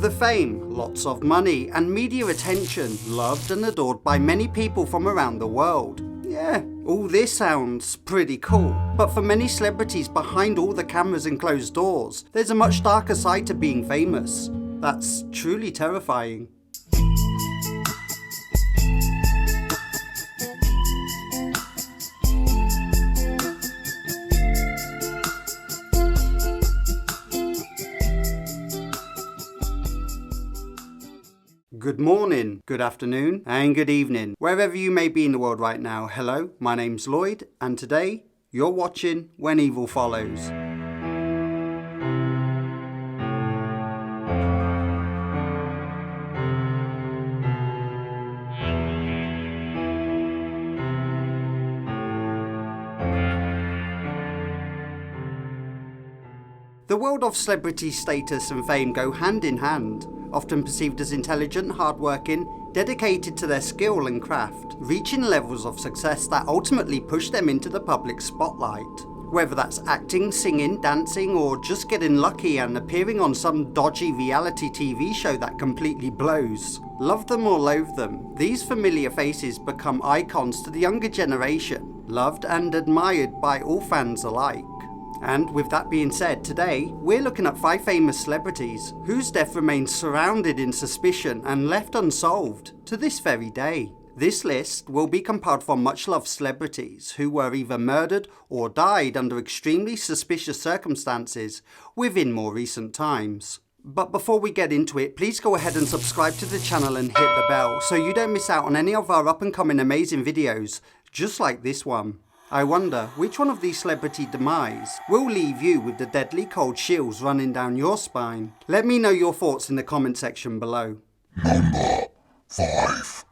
The fame, lots of money, and media attention, loved and adored by many people from around the world. Yeah, all this sounds pretty cool, but for many celebrities behind all the cameras and closed doors, there's a much darker side to being famous. That's truly terrifying. Good morning, good afternoon, and good evening. Wherever you may be in the world right now, hello, my name's Lloyd, and today, you're watching When Evil Follows. The world of celebrity status and fame go hand in hand. Often perceived as intelligent, hardworking, dedicated to their skill and craft, reaching levels of success that ultimately push them into the public spotlight. Whether that's acting, singing, dancing, or just getting lucky and appearing on some dodgy reality TV show that completely blows. Love them or loathe them, these familiar faces become icons to the younger generation, loved and admired by all fans alike. And with that being said, today, we're looking at 5 famous celebrities whose death remains surrounded in suspicion and left unsolved to this very day. This list will be compiled from much-loved celebrities who were either murdered or died under extremely suspicious circumstances within more recent times. But before we get into it, please go ahead and subscribe to the channel and hit the bell so you don't miss out on any of our up-and-coming amazing videos, just like this one. I wonder which one of these celebrity demise will leave you with the deadly cold chills running down your spine. Let me know your thoughts in the comment section below.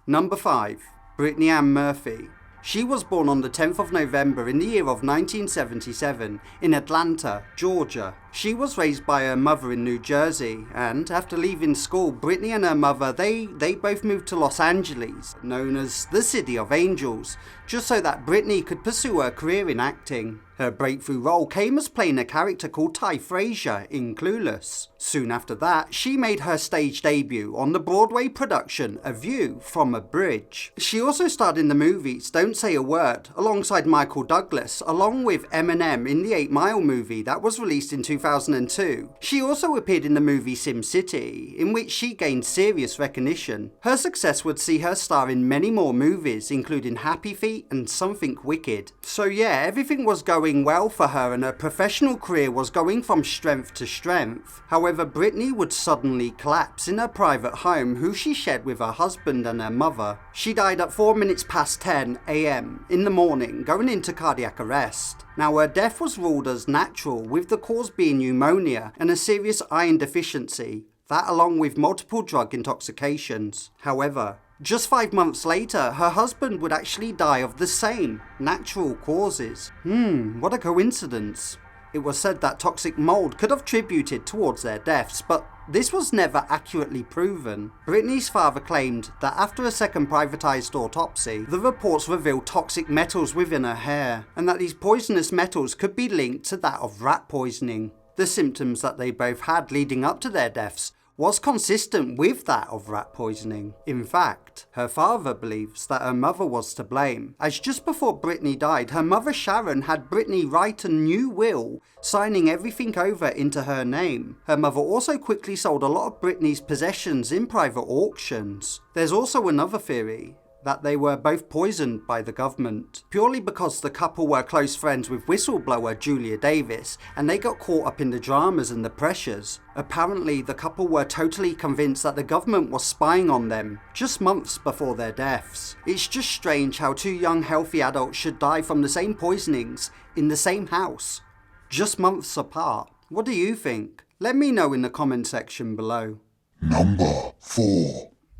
Number 5. Brittany Murphy. She was born on the 10th of November in the year of 1977 in Atlanta, Georgia. She was raised by her mother in New Jersey, and after leaving school, Brittany and her mother, they both moved to Los Angeles, known as the City of Angels, just so that Brittany could pursue her career in acting. Her breakthrough role came as playing a character called Ty Frazier in Clueless. Soon after that, she made her stage debut on the Broadway production A View from a Bridge. She also starred in the movies Don't Say a Word, alongside Michael Douglas, along with Eminem in the 8 Mile movie that was released in 2002. She also appeared in the movie Sim City, in which she gained serious recognition. Her success would see her star in many more movies, including Happy Feet and Something Wicked. So yeah, everything was going well for her and her professional career was going from strength to strength. However, Brittany would suddenly collapse in her private home, who she shared with her husband and her mother. She died at 4 minutes past 10 AM in the morning, going into cardiac arrest. Now, her death was ruled as natural, with the cause being pneumonia and a serious iron deficiency, that along with multiple drug intoxications. However, just 5 months later, her husband would actually die of the same natural causes. What a coincidence. It was said that toxic mold could have contributed towards their deaths, but this was never accurately proven. Brittany's father claimed that after a second privatized autopsy, the reports revealed toxic metals within her hair, and that these poisonous metals could be linked to that of rat poisoning. The symptoms that they both had leading up to their deaths was consistent with that of rat poisoning. In fact, her father believes that her mother was to blame, as just before Brittany died, her mother Sharon had Brittany write a new will, signing everything over into her name. Her mother also quickly sold a lot of Brittany's possessions in private auctions. There's also another theory, that they were both poisoned by the government, purely because the couple were close friends with whistleblower Julia Davis, and they got caught up in the dramas and the pressures. Apparently, the couple were totally convinced that the government was spying on them, just months before their deaths. It's just strange how 2 young healthy adults should die from the same poisonings in the same house, just months apart. What do you think? Let me know in the comment section below.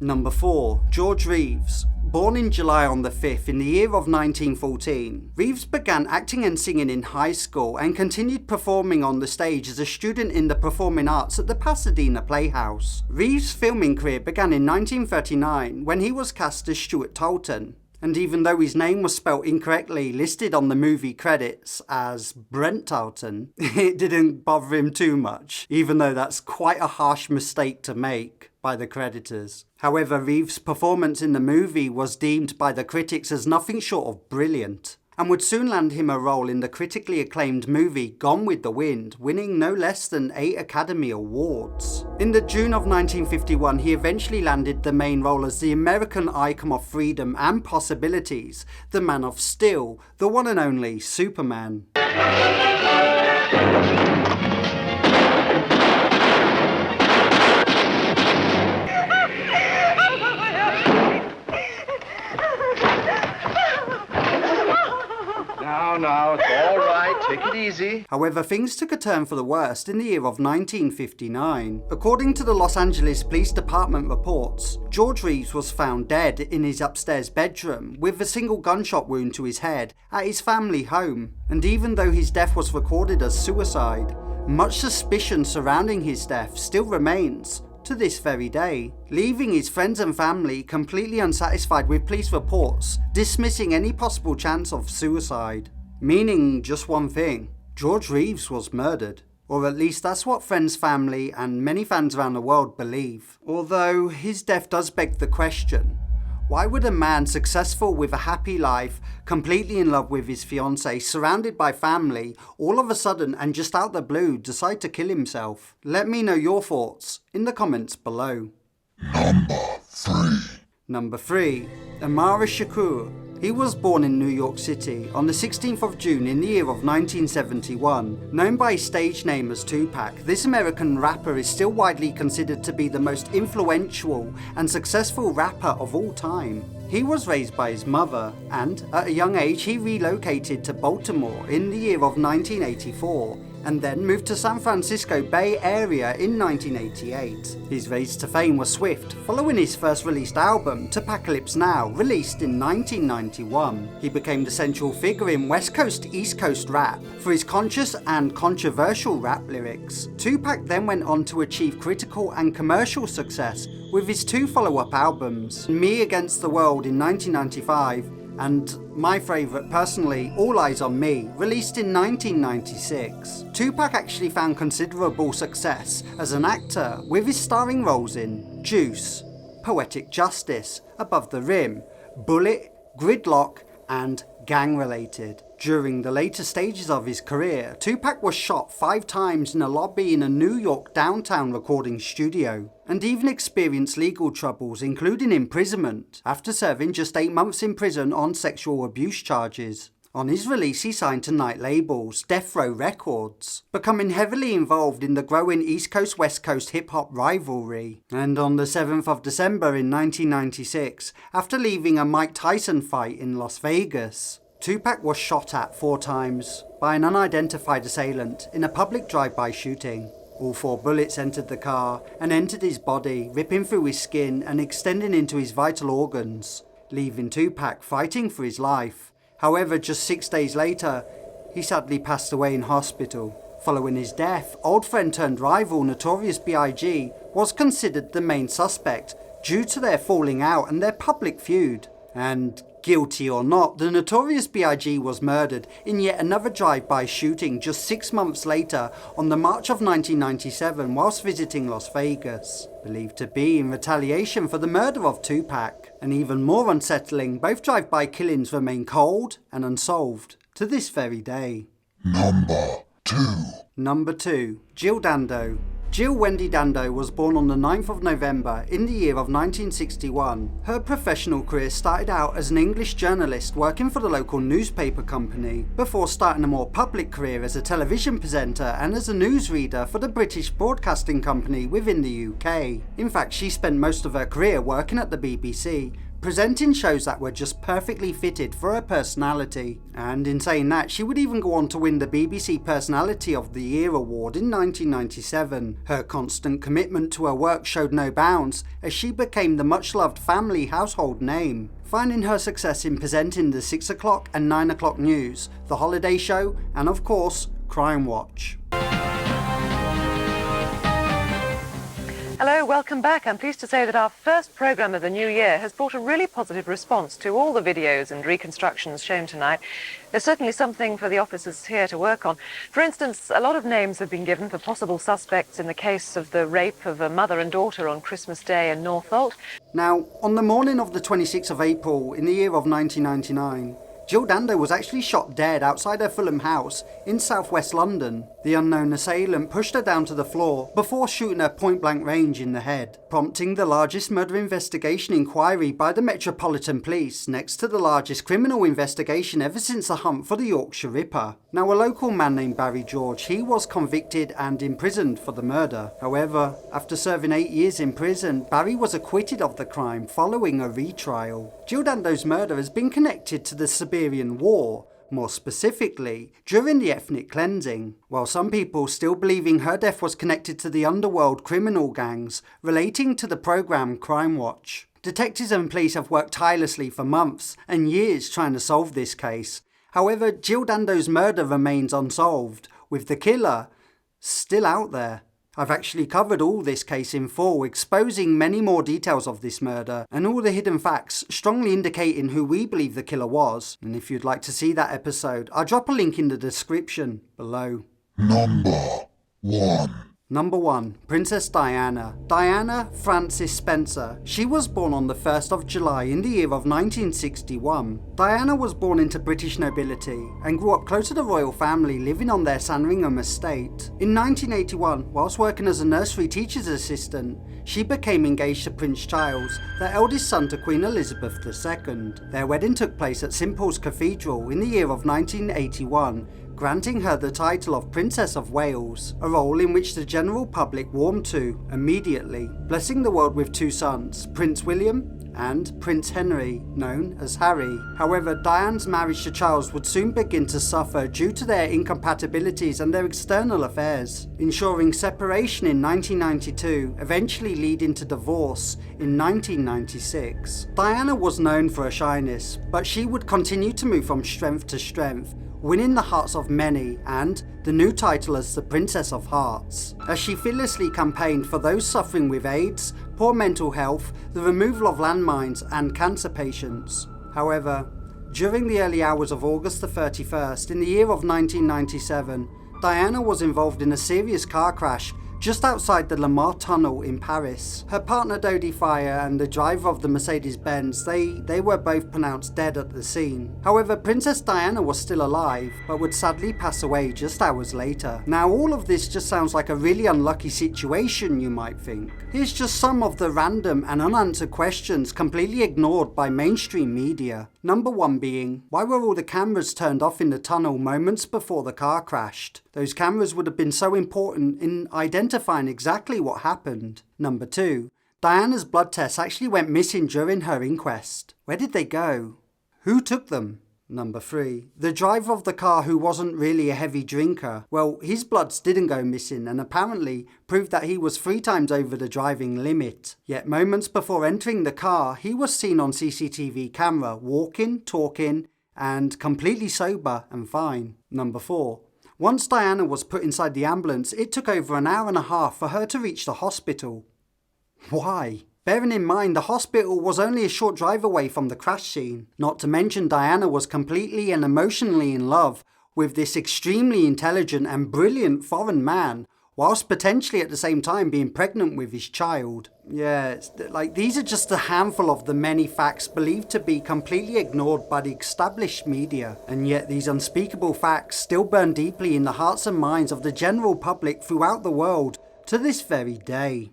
Number 4. George Reeves. Born in July on the 5th in the year of 1914, Reeves began acting and singing in high school and continued performing on the stage as a student in the performing arts at the Pasadena Playhouse. Reeves' filming career began in 1939 when he was cast as Stuart Talton. And even though his name was spelt incorrectly, listed on the movie credits as Brentalton, it didn't bother him too much, even though that's quite a harsh mistake to make by the creditors. However, Reeves' performance in the movie was deemed by the critics as nothing short of brilliant, and would soon land him a role in the critically acclaimed movie Gone with the Wind, winning no less than 8 Academy Awards. In the June of 1951, he eventually landed the main role as the American icon of freedom and possibilities, the Man of Steel, the one and only Superman. Now, it's all right. Take it easy. However, things took a turn for the worst in the year of 1959. According to the Los Angeles Police Department reports, George Reeves was found dead in his upstairs bedroom with a single gunshot wound to his head at his family home. And even though his death was recorded as suicide, much suspicion surrounding his death still remains to this very day, leaving his friends and family completely unsatisfied with police reports, dismissing any possible chance of suicide. Meaning just one thing: George Reeves was murdered. Or at least that's what friends, family, and many fans around the world believe. Although his death does beg the question, why would a man successful with a happy life, completely in love with his fiancée, surrounded by family, all of a sudden and just out the blue decide to kill himself? Let me know your thoughts in the comments below. Number 3. Amara Shakur. He was born in New York City on the 16th of June in the year of 1971. Known by his stage name as Tupac, this American rapper is still widely considered to be the most influential and successful rapper of all time. He was raised by his mother, and at a young age he relocated to Baltimore in the year of 1984, and then moved to San Francisco Bay Area in 1988. His rise to fame was swift, following his first released album, Tupacalypse Now, released in 1991. He became the central figure in West Coast East Coast rap for his conscious and controversial rap lyrics. Tupac then went on to achieve critical and commercial success with his 2 follow-up albums, Me Against the World in 1995 and my favourite personally, All Eyes on Me, released in 1996. Tupac actually found considerable success as an actor with his starring roles in Juice, Poetic Justice, Above the Rim, Bullet, Gridlock, and Gang Related. During the later stages of his career, Tupac was shot 5 times in a lobby in a New York downtown recording studio, and even experienced legal troubles, including imprisonment, after serving just 8 months in prison on sexual abuse charges. On his release, he signed to night labels Death Row Records, becoming heavily involved in the growing East Coast West Coast hip-hop rivalry. And on the 7th of December in 1996, after leaving a Mike Tyson fight in Las Vegas, Tupac was shot at 4 times by an unidentified assailant in a public drive-by shooting. All 4 bullets entered the car and entered his body, ripping through his skin and extending into his vital organs, leaving Tupac fighting for his life. However, just 6 days later, he sadly passed away in hospital. Following his death, old friend turned rival Notorious B.I.G. was considered the main suspect due to their falling out and their public feud. And guilty or not, the Notorious B.I.G. was murdered in yet another drive-by shooting just 6 months later on the March of 1997 whilst visiting Las Vegas, believed to be in retaliation for the murder of Tupac. And even more unsettling, both drive-by killings remain cold and unsolved to this very day. Number 2. Jill Dando. Jill Wendy Dando was born on the 9th of November in the year of 1961. Her professional career started out as an English journalist working for the local newspaper company, before starting a more public career as a television presenter and as a newsreader for the British Broadcasting Company within the UK. In fact, she spent most of her career working at the BBC, presenting shows that were just perfectly fitted for her personality. And in saying that, she would even go on to win the BBC Personality of the Year award in 1997. Her constant commitment to her work showed no bounds, as she became the much-loved family household name, finding her success in presenting the 6 o'clock and 9 o'clock news, The Holiday Show, and of course, Crime Watch. Hello, welcome back. I'm pleased to say that our first programme of the new year has brought a really positive response to all the videos and reconstructions shown tonight. There's certainly something for the officers here to work on. For instance, a lot of names have been given for possible suspects in the case of the rape of a mother and daughter on Christmas Day in Northolt. Now, on the morning of the 26th of April in the year of 1999, Jill Dando was actually shot dead outside her Fulham house in southwest London. The unknown assailant pushed her down to the floor before shooting her point-blank range in the head, prompting the largest murder investigation inquiry by the Metropolitan Police, next to the largest criminal investigation ever since the hunt for the Yorkshire Ripper. Now, a local man named Barry George, he was convicted and imprisoned for the murder. However, after serving 8 years in prison, Barry was acquitted of the crime following a retrial. Jill Dando's murder has been connected to the Siberian War, more specifically, during the ethnic cleansing, while some people still believing her death was connected to the underworld criminal gangs relating to the programme Crime Watch. Detectives and police have worked tirelessly for months and years trying to solve this case. However, Jill Dando's murder remains unsolved, with the killer still out there. I've actually covered all this case in full, exposing many more details of this murder and all the hidden facts strongly indicating who we believe the killer was. And if you'd like to see that episode, I'll drop a link in the description below. Number 1. Princess Diana. Diana Frances Spencer. She was born on the 1st of July in the year of 1961. Diana was born into British nobility and grew up close to the royal family, living on their Sandringham estate. In 1981, whilst working as a nursery teacher's assistant, she became engaged to Prince Charles, their eldest son to Queen Elizabeth II. Their wedding took place at St Paul's Cathedral in the year of 1981, granting her the title of Princess of Wales, a role in which the general public warmed to immediately, blessing the world with 2 sons, Prince William and Prince Henry, known as Harry. However, Diane's marriage to Charles would soon begin to suffer due to their incompatibilities and their external affairs, ensuring separation in 1992, eventually leading to divorce in 1996. Diana was known for her shyness, but she would continue to move from strength to strength, winning the hearts of many and the new title as the Princess of Hearts, as she fearlessly campaigned for those suffering with AIDS, poor mental health, the removal of landmines and cancer patients. However, during the early hours of August the 31st in the year of 1997, Diana was involved in a serious car crash just outside the Lamar Tunnel in Paris. Her partner Dodi Fire and the driver of the Mercedes-Benz, they were both pronounced dead at the scene. However, Princess Diana was still alive, but would sadly pass away just hours later. Now, all of this just sounds like a really unlucky situation, you might think. Here's just some of the random and unanswered questions completely ignored by mainstream media. Number 1 being, why were all the cameras turned off in the tunnel moments before the car crashed? Those cameras would have been so important in identifying exactly what happened. Number 2, Diana's blood tests actually went missing during her inquest. Where did they go? Who took them? Number 3, the driver of the car who wasn't really a heavy drinker, well, his bloods didn't go missing and apparently proved that he was 3 times over the driving limit. Yet moments before entering the car, he was seen on CCTV camera walking, talking, and completely sober and fine. Number 4, once Diana was put inside the ambulance, it took over an hour and a half for her to reach the hospital. Why? Bearing in mind the hospital was only a short drive away from the crash scene. Not to mention Diana was completely and emotionally in love with this extremely intelligent and brilliant foreign man, whilst potentially at the same time being pregnant with his child. Yeah, these are just a handful of the many facts believed to be completely ignored by the established media, and yet these unspeakable facts still burn deeply in the hearts and minds of the general public throughout the world to this very day.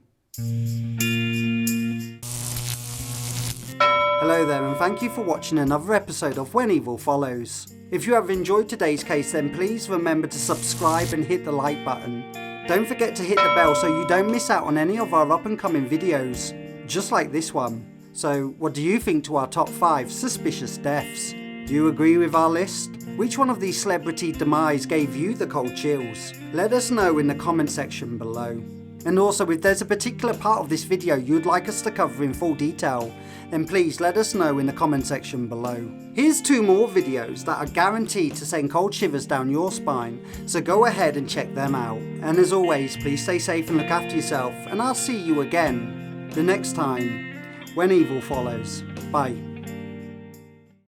Hello there, and thank you for watching another episode of When Evil Follows. If you have enjoyed today's case, then please remember to subscribe and hit the like button. Don't forget to hit the bell so you don't miss out on any of our up and coming videos, just like this one. So, what do you think to our top 5 suspicious deaths? Do you agree with our list? Which one of these celebrity demise gave you the cold chills? Let us know in the comment section below. And also, if there's a particular part of this video you'd like us to cover in full detail, then please let us know in the comment section below. Here's 2 more videos that are guaranteed to send cold shivers down your spine, so go ahead and check them out. And as always, please stay safe and look after yourself, and I'll see you again the next time when evil follows. Bye.